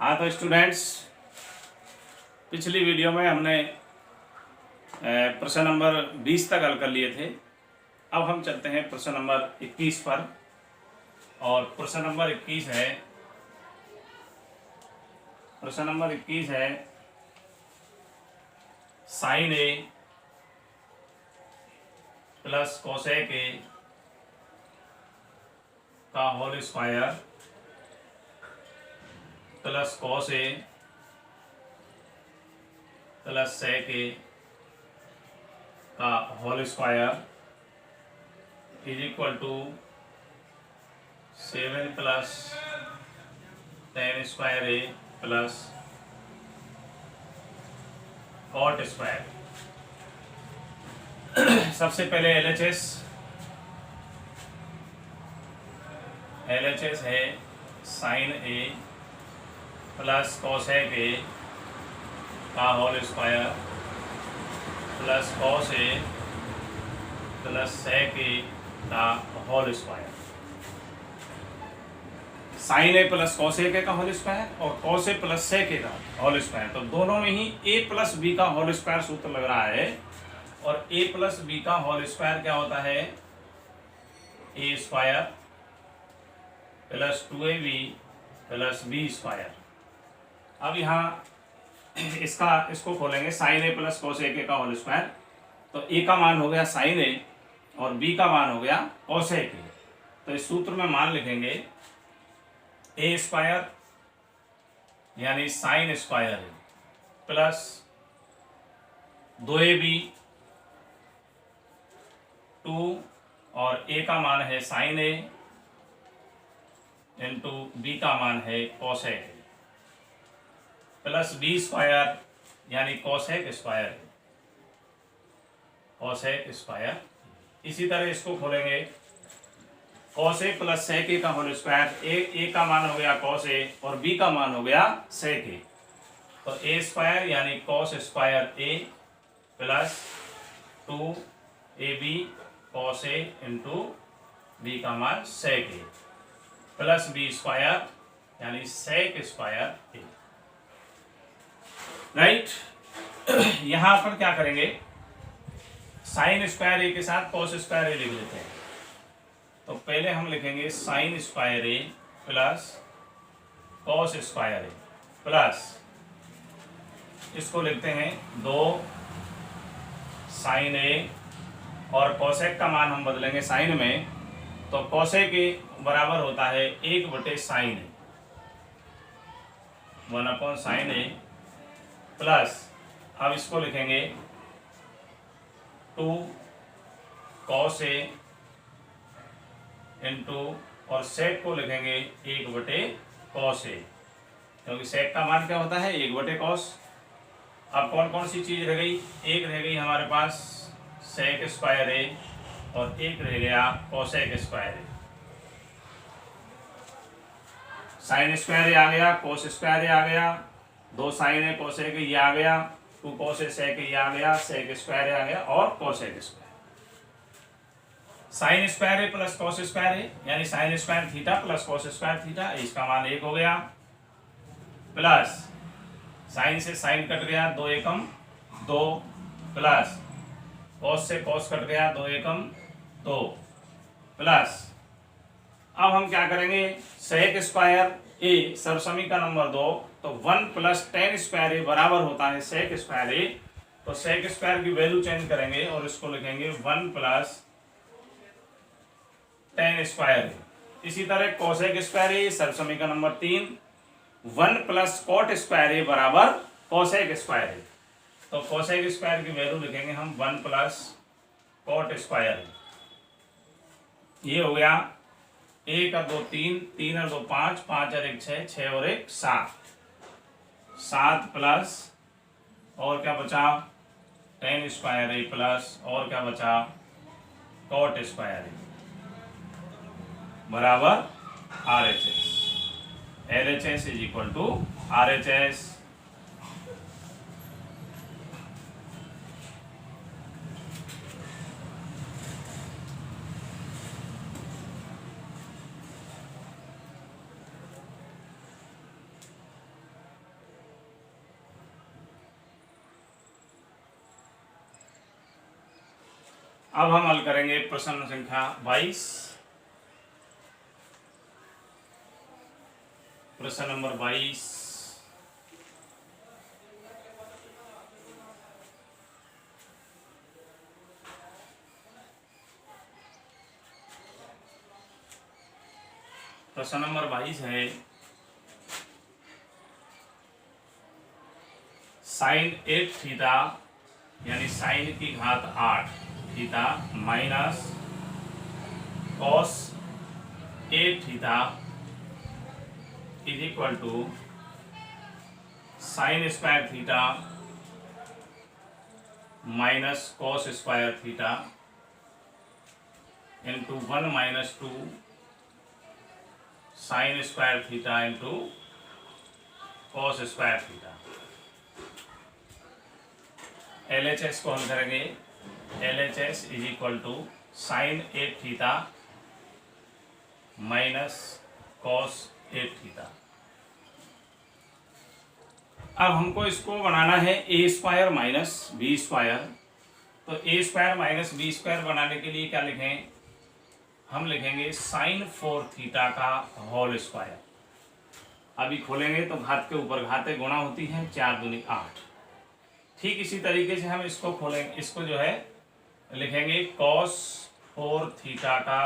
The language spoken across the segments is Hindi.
हाँ तो स्टूडेंट्स, पिछली वीडियो में हमने प्रश्न नंबर 20 तक हल कर लिए थे। अब हम चलते हैं प्रश्न नंबर 21 पर। और प्रश्न नंबर 21 है sine A plus cosec A का whole square plus cos A plus sec A का whole square is equal to 7 plus 10 square A plus cot square. सबसे पहले LHS है sine A plus cosec A का whole square plus cos A plus sec A का whole square. Sine A plus cosec A का होल स्क्वायर और cos A plus sec A का होल स्क्वायर, तो दोनों में ही a प्लस बी का होल स्क्वायर सूत्र लग रहा है। और a प्लस बी का होल स्क्वायर क्या होता है? a square plus 2ab plus b square. अब यहाँ इसको खोलेंगे, sine A plus cosec A का होल स्क्वायर, तो a का मान हो गया साइन ए और b का मान हो गया कॉसेक ए। तो इस सूत्र में मान लिखेंगे a स्क्वायर यानी sine square A plus 2ab 2 और a का मान है साइन ए इंटू b का मान है कॉसेक ए प्लस b स्क्वायर यानी कॉसेक स्क्वायर। इसी तरह इसको खोलेंगे, cos A plus sec A का होल स्क्वायर, ए का मान हो गया कॉस ए और b का मान हो गया सेक ए, तो a स्क्वायर यानी cos square A plus 2ab cos A into b का मान सेक ए प्लस b स्क्वायर यानी सेक स्क्वायर ए। राइट, यहां पर क्या करेंगे, साइन स्क्वायर ए के साथ कॉस स्क्वायर ए लिख लेते हैं। तो पहले हम लिखेंगे sine square A plus cos square A plus इसको लिखते हैं 2 साइन ए और कॉसेक का मान हम बदलेंगे साइन में, तो कॉसेक ए बराबर होता है 1/sin ए 1/sin ए प्लस अब इसको लिखेंगे 2 कॉस ए इंटू और सेक को लिखेंगे 1/cos ए, क्योंकि सेक का मान क्या होता है 1/cos। अब कौन कौन सी चीज रह गई, एक रह गई हमारे पास सेक स्क्वायर ए और एक रह गया कोसेक स्क्वायर ए। साइन स्क्वायर ए आ गया, कोस स्क्वायर ए आ गया, 2 साइन ए कोसेक ये आ गया, 2 कोस ए सेक ये आ गया, सेक स्क्वायर ए आ गया और cosec square. Sine square A plus cos square ए यानी sine square theta plus cos square theta, इसका मान 1 हो गया, प्लस साइन से साइन कट गया 2 एकम 2 प्लस कॉस से कॉस कट गया 2 एकम 2 प्लस अब हम क्या करेंगे, सेक स्क्वायर ए सर्वसमीकरण नंबर 2, तो 1 प्लस 10 स्क्वायर ए बराबर होता है सेक स्क्वायर ए। तो सेक स्क्वायर की वैल्यू चेंज करेंगे और इसको लिखेंगे 1 प्लस 10 स्क्वायर ए। इसी तरह कोसेक स्क्वायर ए सर्वसमीकरण नंबर 3, 1 प्लस कॉट स्क्वायर ए बराबर कोसेक स्क्वायर ए। तो कोसेक स्क्वायर की वैल्यू लिखेंगे हम 1 प्लस कॉट स्क्वायर ए। ये हो गया 1 और 2 3, 3 और 2 5, 5 और 1 6, 6 और 1 7, 7 प्लस और क्या बचा 10 स्क्वायर ए प्लस और क्या बचा कॉट स्क्वायर ए बराबर RHS। LHS is equal to RHS। अब हम हल करेंगे प्रश्न संख्या 22। प्रश्न नंबर 22। प्रश्न नंबर 22 है साइन 8 थीटा यानी साइन की घात 8 theta minus cos 8 theta is equal to sine square theta minus cos square theta into 1 minus 2 sine square theta into cos square theta. LHS को हम करेंगे। LHS is equal to sine 8 theta minus cos 8 theta. अब हमको इसको बनाना है A square minus B square. तो A square minus B square बनाने के लिए क्या लिखें? हम लिखेंगे साइन 4 थीटा का होल स्क्वायर। अभी खोलेंगे तो घात के ऊपर घातें गुणा होती हैं, 4 दूनी 8। ठीक इसी तरीके से हम इसको खोलेंगे, इसको जो है लिखेंगे कॉस 4 थीटा का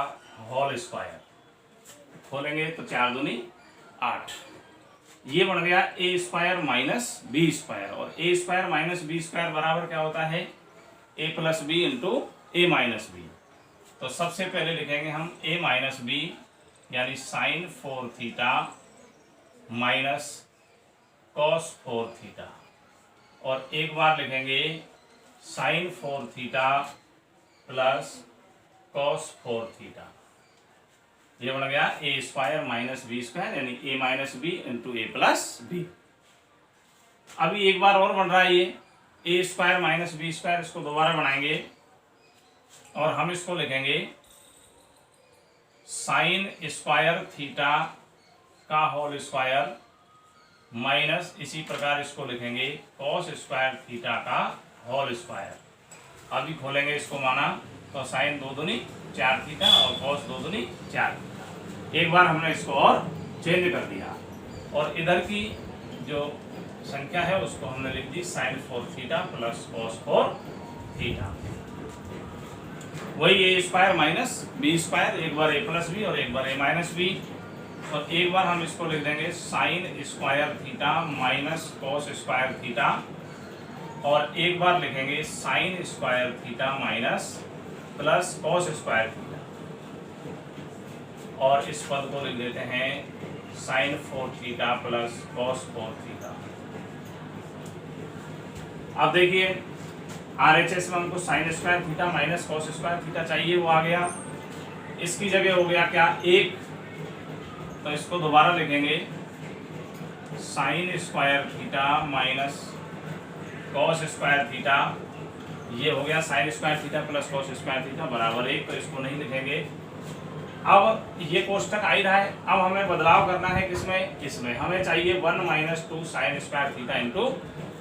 होल स्क्वायर। खोलेंगे तो 4 दूनी 8। ये बन गया A square minus B square. और A square minus B square बराबर क्या होता है? A plus B into A minus B. तो सबसे पहले लिखेंगे हम ए माइनस बी यानी sine 4 theta minus cos 4 theta. और एक बार लिखेंगे sine 4 theta plus cos 4 theta. ये बन गया A square minus B square यानी ए minus B into A plus B. अभी एक बार और बन रहा है ये ए स्क्वायर माइनस बी स्क्वायर। इसको दोबारा बनाएंगे और हम इसको लिखेंगे साइन स्क्वायर थीटा का होल स्क्वायर माइनस इसी प्रकार इसको लिखेंगे कॉस स्क्वायर थीटा का होल स्क्वायर। अभी खोलेंगे इसको माना तो साइन 2 दूनी 4 थीटा और कॉस 2 दूनी 4 थीटा। एक बार हमने इसको और चेंज कर दिया और इधर की जो संख्या है उसको हमने लिख दी sine 4 theta plus cos 4 theta. वही A square minus B square, एक बार ए प्लस बी और एक बार ए माइनस बी। और एक बार हम इसको लिख देंगे sine square theta minus cos square theta. और एक बार लिखेंगे sine square theta minus plus cos square theta. और इस पद को लिख देते हैं sine 4 theta plus cos 4 theta. अब देखिए RHS में हमको sine square theta minus cos square theta चाहिए, वो आ गया। इसकी जगह हो गया क्या 1, तो इसको दोबारा लिखेंगे sine square theta minus cos square theta. ये हो गया sign square theta plus cos square theta बराबर 1, तो इसको नहीं लिखेंगे। अब ये कोष्टक आ ही रहा है, अब हमें बदलाव करना है किसमें? इसमें हमें चाहिए 1 minus 2 sine square theta into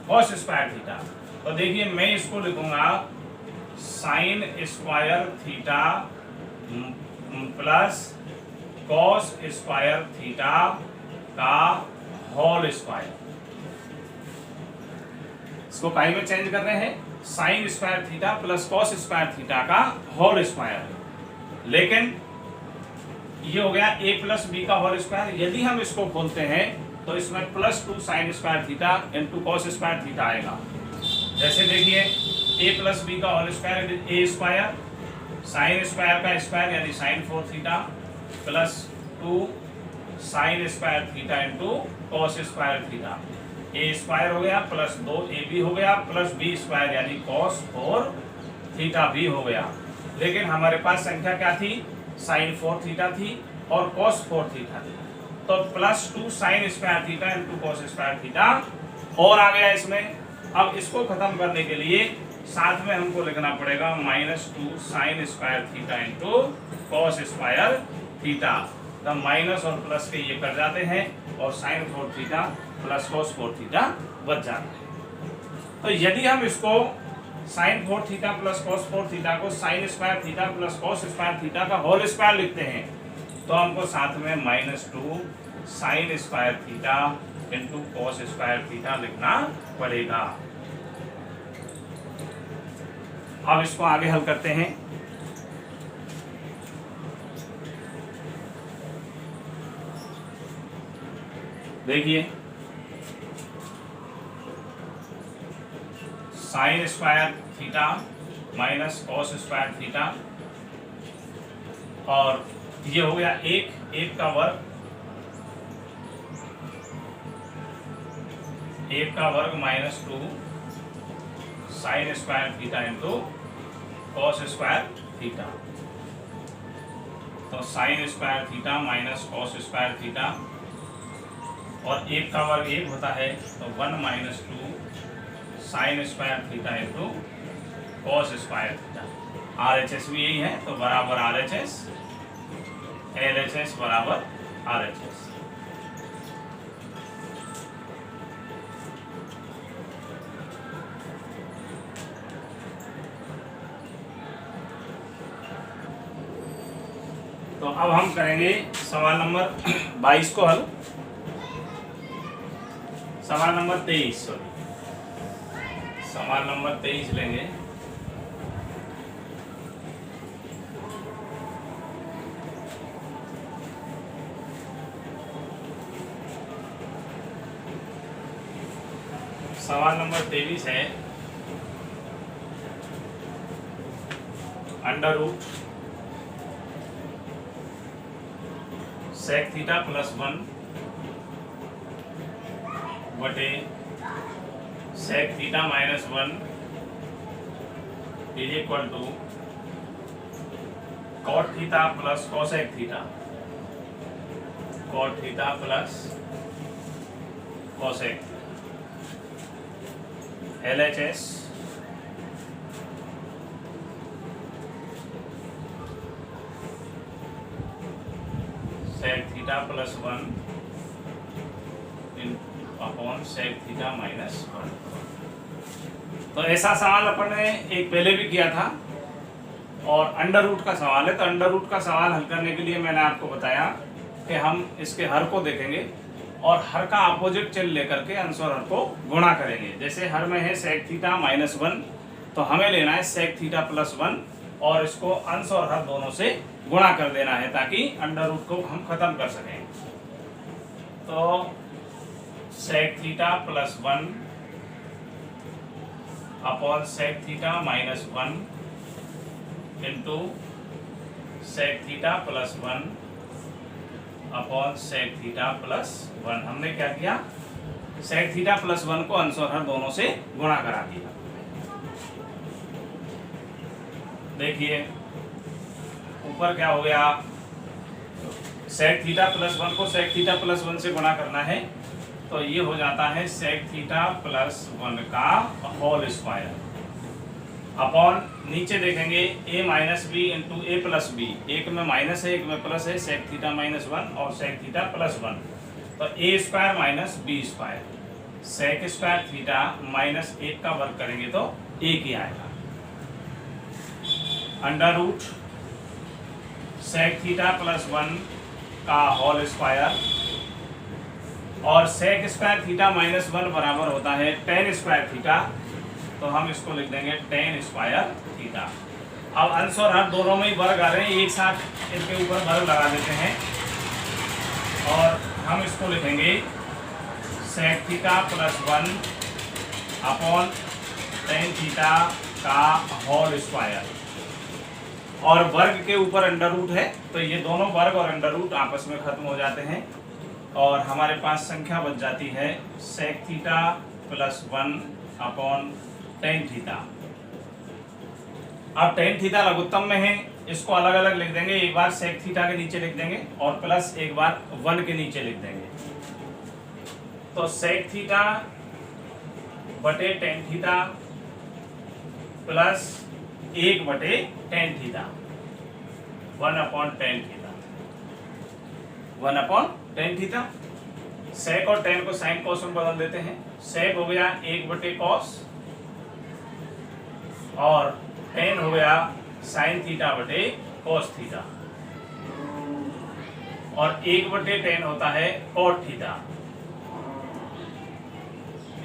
cos square theta. तो देखिए मैं इसको लिखूंगा sign square theta plus cos square theta का होल स्क्वायर। इसको पाई में चेंज कर रहे हैं, sign square theta plus cos square theta का होल स्क्वायर। लेकिन ये हो गया ए प्लस बी का होल स्क्वायर। यदि हम इसको खोलते हैं तो इसमें plus 2 sine square theta into cos square theta आएगा। जैसे देखिए ए प्लस बी का whole square A square, sine square का स्क्वायर यानी sine 4 theta plus 2 sine square theta into cos square theta. A square हो गया प्लस 2 ए बी हो गया प्लस बी स्क्वायर यानी कॉस 4 थीटा भी हो गया। लेकिन हमारे पास संख्या क्या थी? साइन 4 थीटा थी और कॉस 4 थीटा थी। तो plus 2 sine square theta into cos square theta और आ गया इसमें। अब इसको खत्म करने के लिए साथ में हमको लिखना पड़ेगा minus 2 sine square theta into cos square theta. तब माइनस और प्लस के ये कर जाते हैं और sine 4 theta plus cos 4 theta बच जाता है। तो यदि हम इसको sine 4 theta plus cos 4 theta को sine square theta plus cos square theta का होल स्क्वायर लिखते हैं, तो हमको साथ में -2 sine square theta into cos square theta लिखना पड़ेगा। अब इसको आगे हल करते हैं। देखिए sine square theta minus cos square theta, और ये हो गया एक का वर्ग, -2 sine square theta into cos square theta. तो sine square theta minus cos square theta, और 1 का वर्ग 1 होता है, तो 1 - 2 sine square theta into cos square theta. RHS भी यही है, तो बराबर RHS, LHS बराबर RHS। तो अब हम करेंगे सवाल नंबर 22 को हल। सवाल नंबर 23 सवाल नंबर 23 लेंगे। सवाल नंबर 23 है under root sec theta plus 1 बटे sec theta minus 1 is equal to cot theta plus cosec theta, cot theta plus cosec LHS sec theta plus 1 upon sec theta minus 1। तो ऐसा सवाल अपन ने एक पहले भी किया था, और अंडर रूट का सवाल है। तो अंडर रूट का सवाल हल करने के लिए मैंने आपको बताया कि हम इसके हर को देखेंगे और हर का अपोजिट चिन्ह लेकर के अंश और हर को गुणा करेंगे। जैसे हर में है सेक थीटा माइनस 1, तो हमें लेना है सेक थीटा प्लस 1 और इसको अंश और हर दोनों से गुणा कर देना है, ताकि अंडर रूट को हम खत्म कर सकें। तो sec theta plus 1 upon sec theta minus 1 into sec theta plus 1 upon sec theta plus 1। हमने क्या किया, सेक थीटा प्लस 1 को अंश और हर दोनों से गुणा करा दिया। देखिए ऊपर क्या हो गया, सेक थीटा प्लस 1 को सेक थीटा प्लस 1 से गुणा करना है, तो ये हो जाता है सेक थीटा प्लस 1 का होल स्क्वायर अपॉन नीचे देखेंगे a minus B into A plus B. एक में माइनस है, एक में प्लस है, सेक थीटा माइनस 1 और सेक थीटा प्लस 1, तो A square minus B square, sec square theta minus 1 का वर्ग करेंगे तो 1 ही आएगा। Under root sec theta plus 1 का होल स्क्वायर, और सेक स्क्वायर थीटा माइनस 1 बराबर होता है टेन स्क्वायर थीटा, तो हम इसको लिख देंगे टेन स्क्वायर थीटा। अब अंश और हर दोनों में ही वर्ग आ रहे हैं, एक साथ इनके ऊपर वर्ग लगा देते हैं और हम इसको लिखेंगे sec theta plus 1 upon tan theta का होल स्क्वायर, और वर्ग के ऊपर अंडर रूट है, तो ये दोनों वर्ग और अंडर रूट आपस में खत्म हो जाते हैं और हमारे पास संख्या बच जाती है sec theta plus 1 upon tan theta. अब टेन थीटा लघुत्तम में है, इसको अलग अलग लिख देंगे, एक बार सेक थीटा के नीचे लिख देंगे और प्लस एक बार 1 के नीचे लिख देंगे। तो सेक थीटा बटे टेन थीटा प्लस 1 बटे tan theta, 1 upon tan theta, 1 upon tan theta. Sec और टेन को साइन कॉस में बदल देते हैं, सेक हो गया 1 बटे कॉस और टेन हो गया साइन थीटा बटे कॉस थीटा, और 1/10 होता है कॉट थीटा।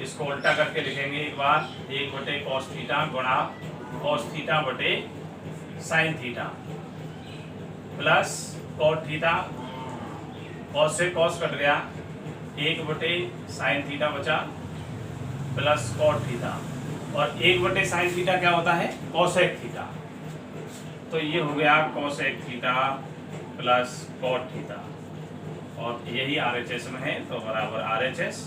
इसको उल्टा करके लिखेंगे एक बार, 1/cos थीटा गुणा cos थीटा बटे sine theta plus cot theta, cos से कॉस कट गया, 1/sin थीटा बचा प्लस कॉट थीटा, और 1/sin थीटा क्या होता है कोसेक थीटा, तो ये हो गया cosec theta plus cot theta, और यही RHS में है तो बराबर RHS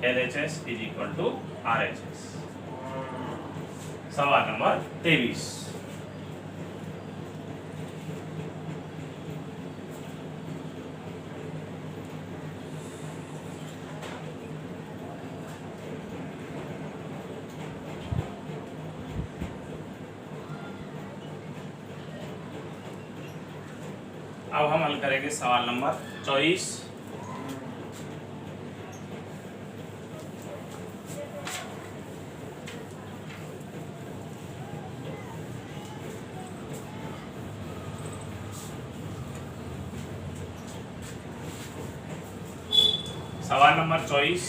LHS is equal to RHS। सवाल नंबर 23। अब हम हल करेंगे सवाल नंबर 24। सवाल नंबर 24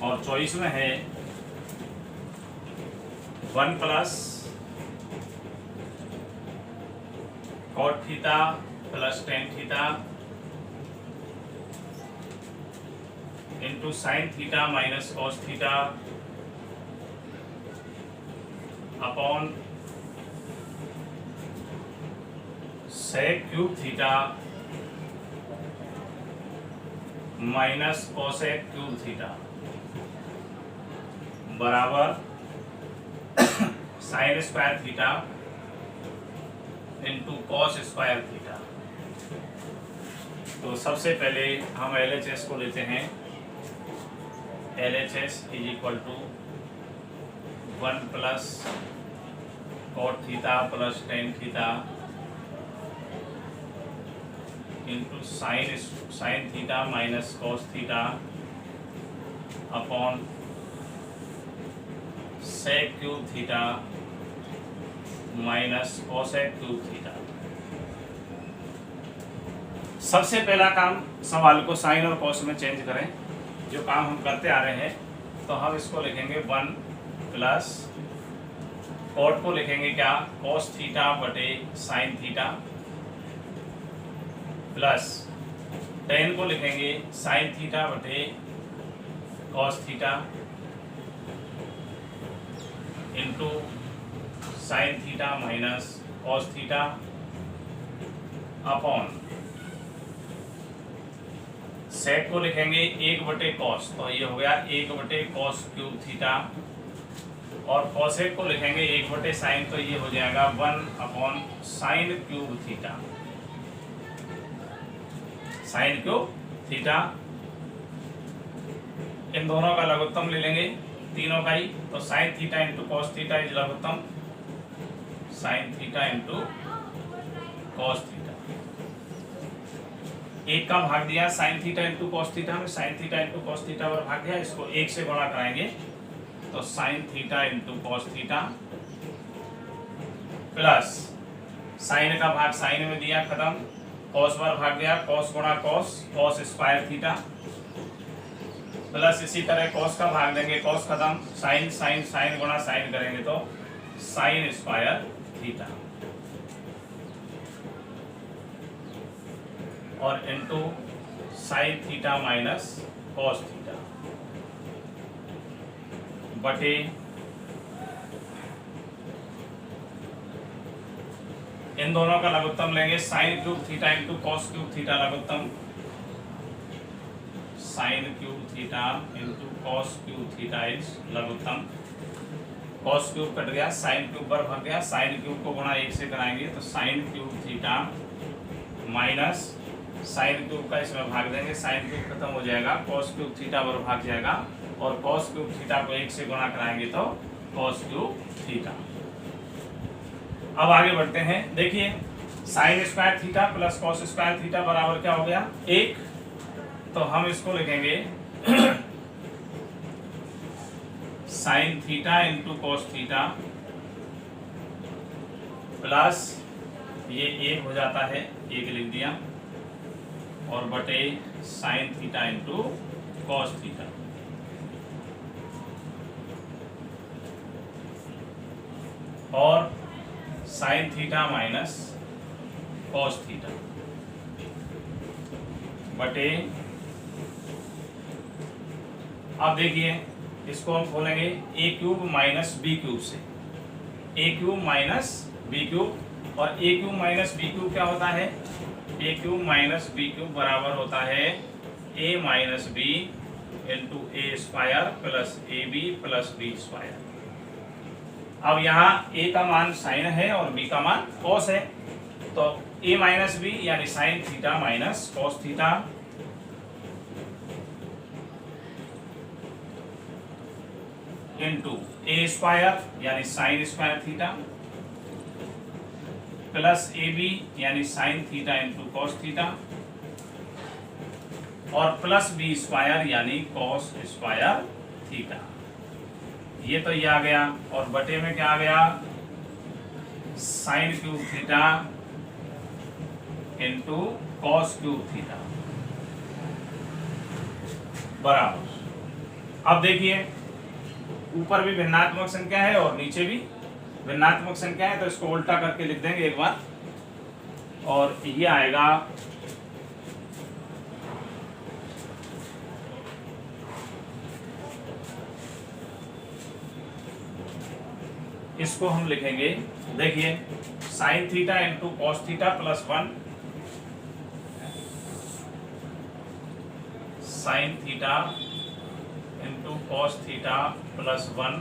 और 24 में है 1 plus cot theta plus tan theta into sine theta minus cos theta upon sec cube theta minus cosec cube theta बराबर sine square theta into cos square theta. तो सबसे पहले हम LHS को लेते हैं, LHS is equal to 1 plus cot theta plus tan theta into sine theta minus cos theta upon sec cube theta minus cosec cube theta. सबसे पहला काम सवाल को साइन और कॉस में चेंज करें, जो काम हम करते आ रहे हैं, तो हम इसको लिखेंगे 1 प्लस कॉट को लिखेंगे क्या कॉस थीटा बटे साइन थीटा प्लस टेन को लिखेंगे साइन थीटा बटे cos theta into sine theta minus cos theta upon sec को लिखेंगे 1/cos, तो ये हो गया 1/cos क्यूब थीटा, और कॉसेक को लिखेंगे 1/sin, तो ये हो जाएगा 1/sin cube theta, sine cube theta. इन दोनों का लघुत्तम ले लेंगे, तीनों का ही, तो sine theta into cos theta is लघुत्तम sine theta into cos theta. एक का भाग दिया sine theta into cos theta में, sine theta into cos theta पर भाग दिया, इसको 1 से गुणा कराएंगे तो sine theta into cos theta plus sine का भाग साइन में दिया खत्म, कॉस पर भाग गया कॉस गुणा cos, cos square theta plus इसी तरह कॉस का भाग देंगे कॉस खत्म, साइन साइन साइन गुणा साइन करेंगे तो साइन स्क्वायर थीटा, और into sine theta minus cos theta बटे इन दोनों का लघुत्तम लेंगे sine cube theta into cos cube theta लघुत्तम sine cube theta into cos cube theta is लघुत्तम, कॉस क्यूब कट गया साइन क्यूब पर भाग गया, साइन क्यूब को गुणा 1 से कराएंगे तो sign cube theta minus sine cube का इसमें भाग देंगे, साइन क्यूब खत्म हो जाएगा, कॉस क्यूब थीटा पर भाग जाएगा, और कॉस क्यूब थीटा को 1 से गुणा कराएंगे तो कॉस क्यूब थीटा। अब आगे बढ़ते हैं, देखिए sine square theta plus cos square theta बराबर क्या हो गया 1, तो हम इसको लिखेंगे sine theta into cos theta plus ये एक हो जाता है, एक लिख दिया, और बटे sine theta into cos theta. और sine theta minus cos theta बटे, अब देखिए इसको हम खोलेंगे A cube minus B cube से, A cube minus B cube, और A cube minus B cube क्या होता है, A cube minus B cube बराबर होता है A minus B into A square plus A B plus B square. अब यहाँ ए का मान साइन है और बी का मान कॉस है, तो ए माइनस बी यानी sine theta minus cos theta into ए स्क्वायर यानी साइन स्क्वायर थीटा प्लस ए बी यानी sine theta into cos theta, और प्लस बी स्क्वायर यानी कॉस स्क्वायर थीटा। ये तो ये आ गया, और बटे में क्या आ गया, sine cube theta into cos cube theta बराबर। अब देखिए ऊपर भी भिन्नात्मक संख्या है और नीचे भी भिन्नात्मक संख्या है, तो इसको उल्टा करके लिख देंगे एक बार, और ये आएगा इसको हम लिखेंगे, देखिए sign theta into cos theta plus 1 sign theta into cos theta plus 1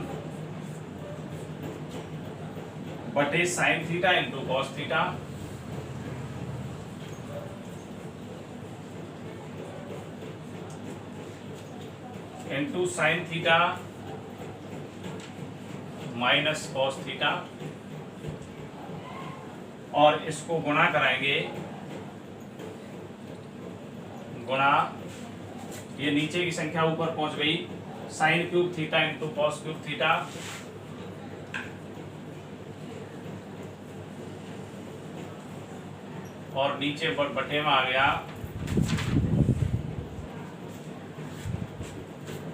बटे sine theta into cos theta into sine theta minus cos theta, और इसको गुणा कराएंगे, गुणा, ये नीचे की संख्या ऊपर पहुंच गई, sign cube theta into cos cube theta और नीचे बटे में आ गया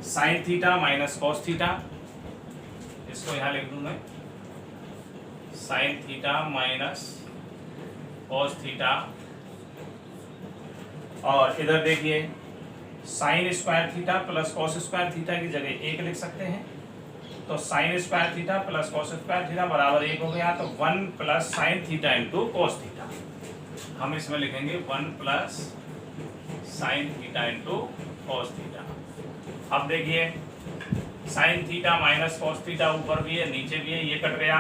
sine theta minus cos theta, इसको यहां लिख दूं मैं, sign theta minus cos theta, और इधर देखिए sine square theta plus cos square theta की जगह एक लिख सकते हैं, तो sine square theta plus cos square theta बराबर एक हो गया, तो 1 plus sine theta into cos theta, हम इसमें लिखेंगे 1 plus sine theta into cos theta. अब देखिए sign theta minus cos theta ऊपर भी है नीचे भी है, ये कट गया,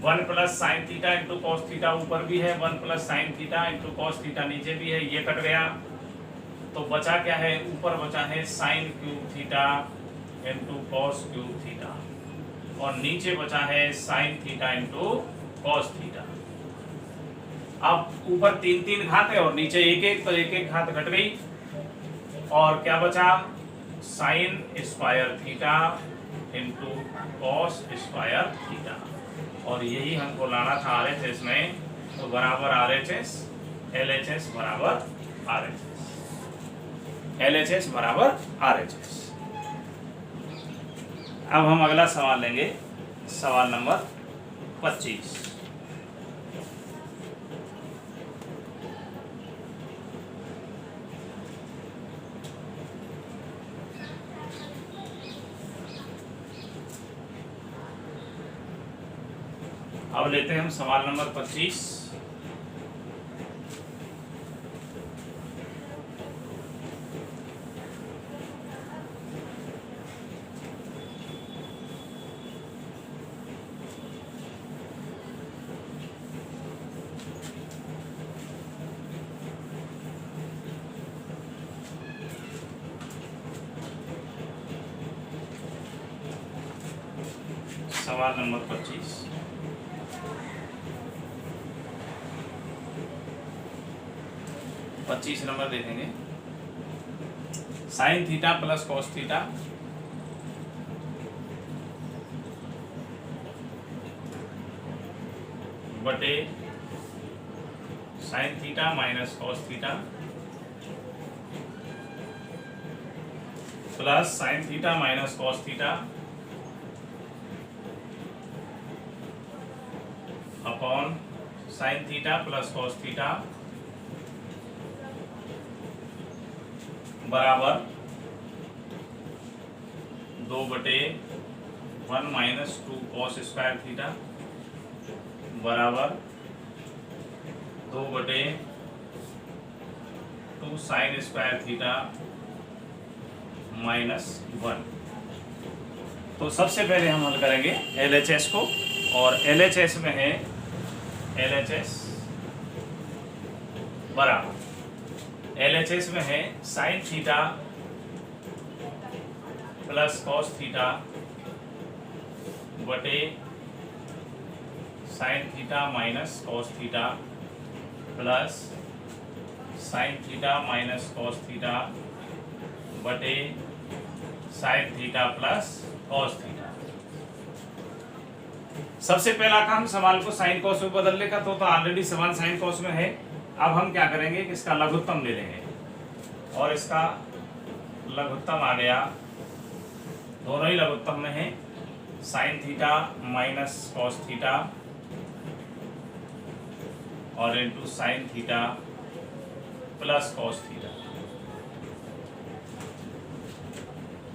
1 plus sine theta into cos theta ऊपर भी है, 1 plus sine theta into cos theta नीचे भी है, ये कट गया, तो बचा क्या है, ऊपर बचा है sign cube theta into cos cube theta, और नीचे बचा है sine theta into cos theta. अब ऊपर 3 घात है और नीचे 1 तो 1 घात घट गई, और क्या बचा, sign square theta into cos square theta, और यही हमको लाना था RHS में, तो बराबर RHS, LHS बराबर RHS, LHS बराबर RHS। अब हम अगला सवाल लेंगे, सवाल नंबर 25। अब लेते हैं हम सवाल नंबर 25। सवाल नंबर 25, नंबर देखेंगे, sine theta plus cos theta बटे sine theta minus cos theta plus sine theta minus cos theta upon sine theta plus cos theta बराबर 2/1 माइनस 2 कॉस स्क्वायर थीटा बराबर 2/2 साइन स्क्वायर थीटा -1। तो सबसे पहले हम हल करेंगे LHS को, और LHS में है LHS बराबर LHS में है sine theta plus cos theta बटे sine theta minus cos theta plus sine theta minus cos theta बटे sine theta plus cos theta. सबसे पहला काम सवाल को साइन कॉस में बदलने का, तो ऑलरेडी सवाल साइन कॉस में है। अब हम क्या करेंगे कि इसका लघुत्तम ले लेंगे, और इसका लघुत्तम आ गया, दोनों ही लघुत्तम में है sine theta minus cos theta और into sine theta plus cos theta.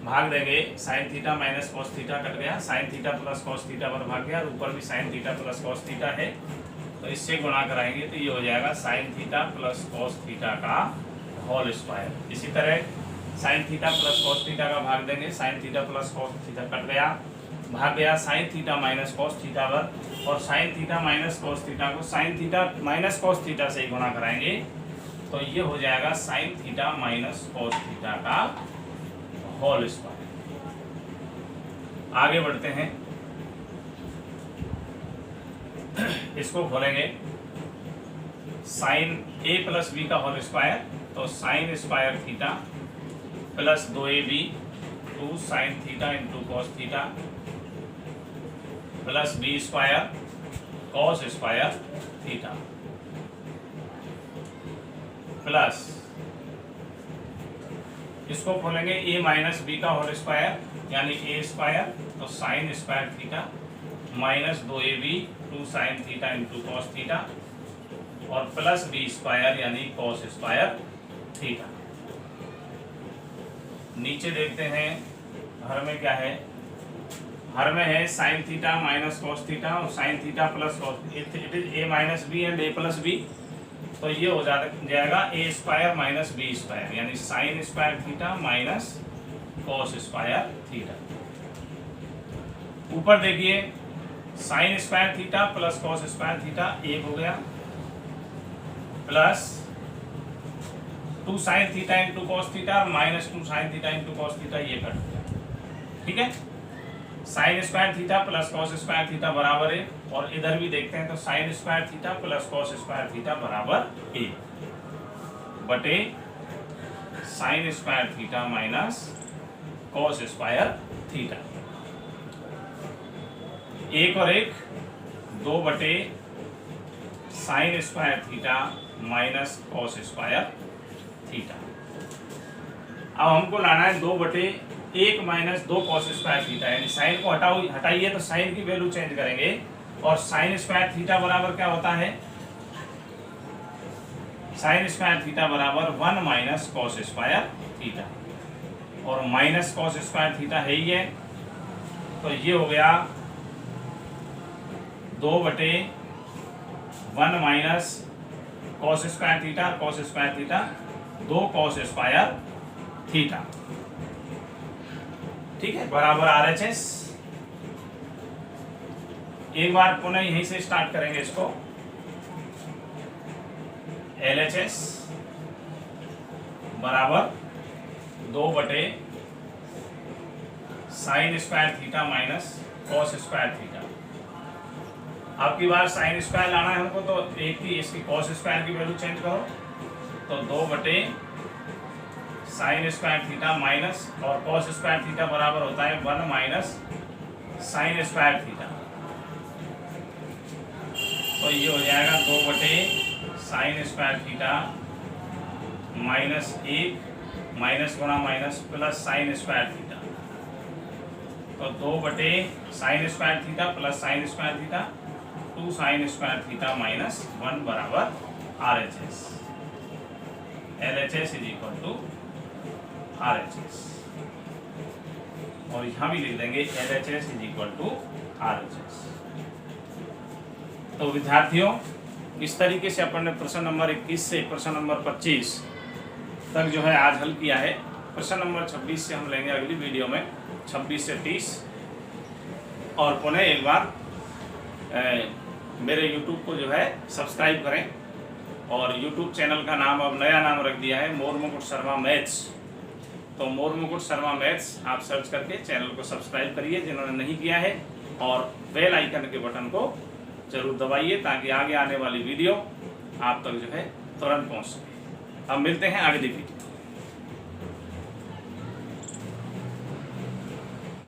भाग देंगे, sine theta minus cos theta cut गया, sine theta plus cos theta पर भाग गया, और ऊपर भी sine theta plus cos theta है, तो इससे गुणा कराएंगे तो ये हो जाएगा sine theta plus cos theta का होल स्क्वायर। इसी तरह sine theta plus cos theta का भाग देंगे, sine theta plus cos theta cut गया, भाग गया sine theta minus cos theta पर, और sine theta minus cos theta को sine theta minus cos theta से ही गुणा कराएंगे, तो ये हो जाएगा sine theta minus cos theta का होल स्क्वायर। आगे बढ़ते हैं, इसको खोलेंगे, साइन ए प्लस बी का होल स्क्वायर, तो sine square theta plus 2ab 2 sine theta into cos theta plus B square cos square theta plus, इसको खोलेंगे a माइनस बी का होल स्क्वायर यानी a स्क्वायर, तो sine square theta minus 2ab 2 sine theta into cos theta और प्लस बी स्क्वायर यानी कॉस स्क्वायर थीटा। नीचे देखते हैं हर में क्या है, हर में है sine theta minus cos theta और sine theta plus cos, it is a minus b and a plus b, तो ये हो जाएगा a square minus B square यानी sine square theta minus cos square theta. ऊपर देखिए sine square theta plus cos square theta एक हो गया, plus 2 sine theta into cos theta और minus 2 sine theta into cos theta, ये कट गया। ठीक है, sign square theta plus cos square theta बराबर है, और इधर भी देखते हैं तो sine square theta plus cos square theta बराबर ए बटे sign square theta minus cos square theta. एक और एक 2 बटे sign square theta minus cos square theta. अब हमको लाना है 2 बटे 1 माइनस 2 कॉस स्क्वायर थीटा, यानी साइन को हटाइए तो साइन की वैल्यू चेंज करेंगे, और साइन स्क्वायर थीटा बराबर क्या होता है, साइन स्क्वायर थीटा बराबर 1 माइनस कॉस स्क्वायर थीटा, और माइनस कॉस स्क्वायर थीटा है ही है, तो ये हो गया 2 बटे 1 minus cos square theta, cos square theta 2 cos square theta. ठीक है, बराबर RHS। एक बार पुनः यहीं से स्टार्ट करेंगे इसको, LHS बराबर 2 बटे sign square theta minus cos square theta. आपकी बार साइन स्क्वायर लाना है हमको, तो एक की इसकी कॉस स्क्वायर की वैल्यू चेंज करो, तो 2 बटे साइन स्क्वायर थीटा माइनस और कॉस स्क्वायर थीटा बराबर होता है 1 माइनस साइन स्क्वायर थीटा। तो ये हो जाएगा 2/sin स्क्वायर थीटा -1 माइनस गुणा minus plus sin square theta. तो 2/sin square theta plus sin square theta 2sin square theta -1 बराबर RHS। LHS is equal to RHS, और यहाँ भी लिख देंगे LHS is equal to RHS। तो विद्यार्थियों, इस तरीके से अपन ने प्रश्न नंबर 21 से प्रश्न नंबर 25 तक जो है आज हल किया है। प्रश्न नंबर 26 से हम लेंगे अगली वीडियो में 26 से 30। और पुनः एक बार मेरे YouTube को जो है सब्सक्राइब करें, और YouTube चैनल का नाम अब नया नाम रख दिया है मोर मुकुट शर्मा मैथ्स। तो मोर मुकुट शर्मा मैथ्स आप सर्च करके चैनल को सब्सक्राइब करिए जिन्होंने नहीं किया है, और बेल आइकन के बटन को जरूर दबाइए ताकि आगे आने वाली वीडियो आप तक जो है तुरंत पहुंच सके। अब मिलते हैं अगली वीडियो।